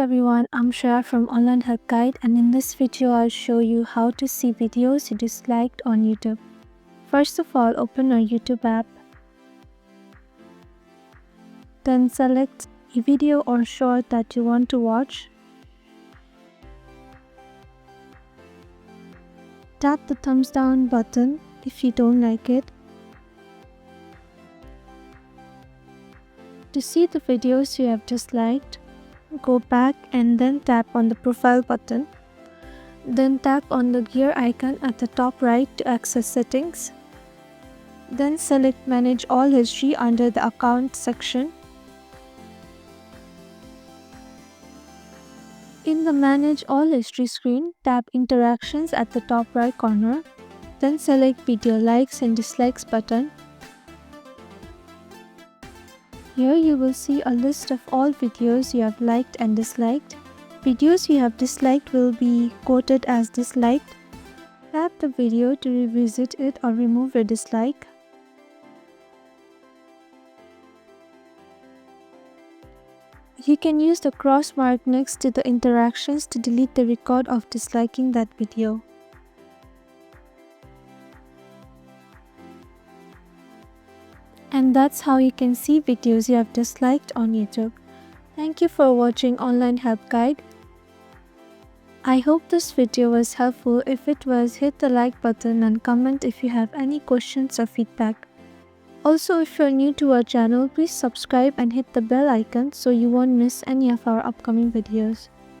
everyone, I'm Shreya from Online Help Guide, and in this video I'll show you how to see videos you disliked on YouTube. First of all, open your YouTube app. Then select a video or short that you want to watch. Tap the thumbs down button if you don't like it. To see the videos you have disliked, go back and then tap on the profile button. Then tap on the gear icon at the top right to access settings. Then select Manage All History under the Account section. In the Manage All History screen, tap Interactions at the top right corner. Then select Video Likes and Dislikes button. Here you will see a list of all videos you have liked and disliked. Videos you have disliked will be quoted as disliked. Tap the video to revisit it or remove your dislike. You can use the cross mark next to the interactions to delete the record of disliking that video. And that's how you can see videos you have disliked on YouTube. Thank you for watching Online Help Guide. I hope this video was helpful. If it was, hit the like button and comment if you have any questions or feedback. Also, if you're new to our channel, please subscribe and hit the bell icon so you won't miss any of our upcoming videos.